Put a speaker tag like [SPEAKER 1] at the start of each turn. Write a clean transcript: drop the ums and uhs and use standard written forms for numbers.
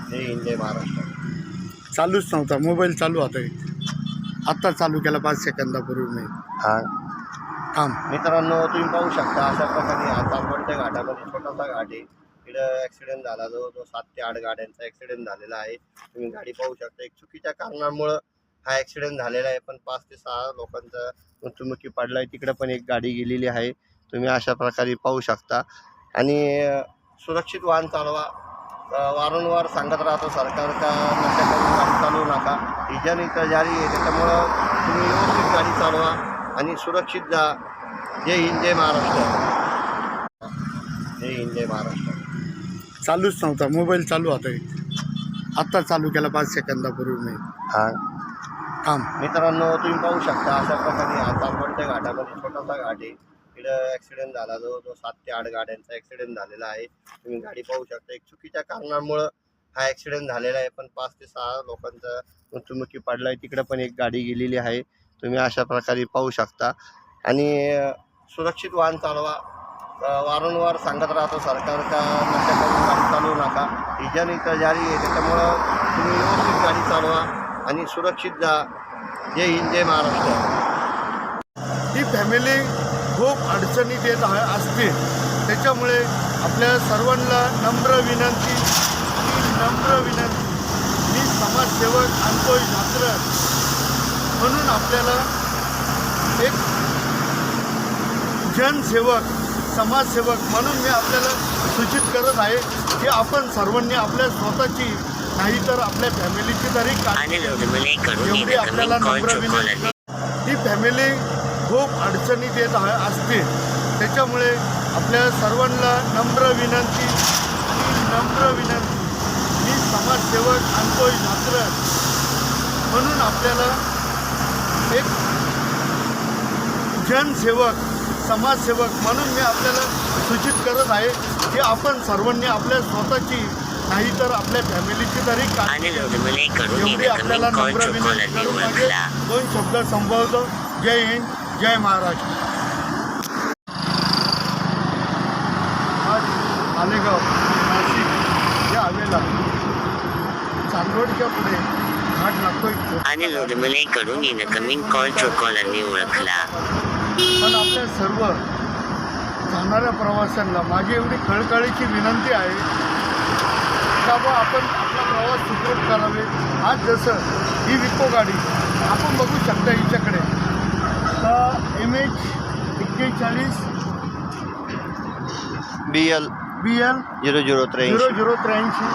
[SPEAKER 1] जय हिंद जय महाराष्ट्र.
[SPEAKER 2] चालूच नव्हता मोबाईल चालू होता आत्ता चालू केला 5 सेकंदापूर्वी मी.
[SPEAKER 1] हां
[SPEAKER 2] थांब.
[SPEAKER 1] मित्रांनो, तुम्ही पाहू शकता अशा प्रकारे हा चांदवडच्या घाटामध्ये छोटासा घाट आहे. इकडं ॲक्सिडेंट झाला, जवळजवळ 7 ते 8 गाड्यांचा ॲक्सिडेंट झालेला आहे. तुम्ही गाडी पाहू शकता. एक चुकीच्या कारणामुळं हा ॲक्सिडेंट झालेला आहे, पण 5 ते 6 लोकांचा मृत्युमुखी पडला आहे. तिकडं पण एक गाडी गेलेली आहे. तुम्ही अशा प्रकारे पाहू शकता. आणि सुरक्षित वाहन चालवा. वारंवार सांगत राहतो सरकार का नशा करून गाडी चालवू नका. ही जनहित जारी आहे, त्याच्यामुळं तुम्ही व्यवस्थित गाडी चालवा आणि सुरक्षित जा. जय हिंद जय महाराष्ट्र. जय हिंद जय महाराष्ट्र.
[SPEAKER 2] चालूच नव्हता मोबाईल चालू होता आत्ता चालू केला 5 सेकंदापूर्वी मी.
[SPEAKER 1] हां
[SPEAKER 2] थांब.
[SPEAKER 1] मित्रांनो, तुम्ही पाहू शकता अशा प्रकारे हा चांदवडच्या घाटामध्ये छोटासा घाट आहे. इकडं ॲक्सिडेंट झाला, जवळजवळ 7 ते 8 गाड्यांचा ॲक्सिडेंट झालेला आहे. तुम्ही गाडी पाहू शकता. एक चुकीच्या कारणामुळं हा ॲक्सिडेंट झालेला आहे, पण 5 ते 6 लोकांचा मृत्युमुखी पडला आहे. तिकडं पण एक गाडी गेलेली आहे. तुम्ही अशा प्रकारे पाहू शकता. आणि सुरक्षित वाहन चालवा. वारंवार सांगत राहतो सरकार का नशा करून गाडी चालवू नका. ही जनहित जारी आहे, त्याच्यामुळं तुम्ही व्यवस्थित गाडी चालवा आणि सुरक्षित जा. जय हिंद जय महाराष्ट्र.
[SPEAKER 2] ही फॅमिली खूप अडचणीत येत असते, त्याच्यामुळे आपल्या सर्वांना नम्र विनंती मी समाजसेवक अंतोय झात्र म्हणून आपल्याला एक जनसेवक समाजसेवक म्हणून मी आपल्याला सूचित करत आहे की आपण सर्वांनी आपल्या स्वतःची नाही तर आपल्या फॅमिलीची तरी काळजी एवढी आपल्याला नम्र विनंती. ही फॅमिली खूप अडचणीत येत असते, त्याच्यामुळे आपल्या सर्वांना नम्र विनंती मी समाजसेवक अंतोय झात्र म्हणून आपल्याला एक जनसेवक समाजसेवक म्हणून मी आपल्याला सूचित करत आहे की आपण सर्वांनी आपल्या स्वतःची नाही तर आपल्या फॅमिलीची तरी काळजी एवढी आपल्याला नम्र विनंती. 2 शब्द संबोधतो. जय हिंद जय महाराष्ट्र. आज मालेगाव नाशिक या हवेला चांदवडच्या पुढे घाट लागतोय.
[SPEAKER 3] ओळखला.
[SPEAKER 2] पण आपल्या सर्व जाणाऱ्या प्रवाशांना माझी एवढी कळकळीची विनंती आहे का बा आपण आपला प्रवास सुखरूप करावे. आज जसं ही विको गाडी आपण बघू शकता हिच्याकडे तर MH 41
[SPEAKER 1] BL
[SPEAKER 2] BL
[SPEAKER 1] 0083.
[SPEAKER 2] 0083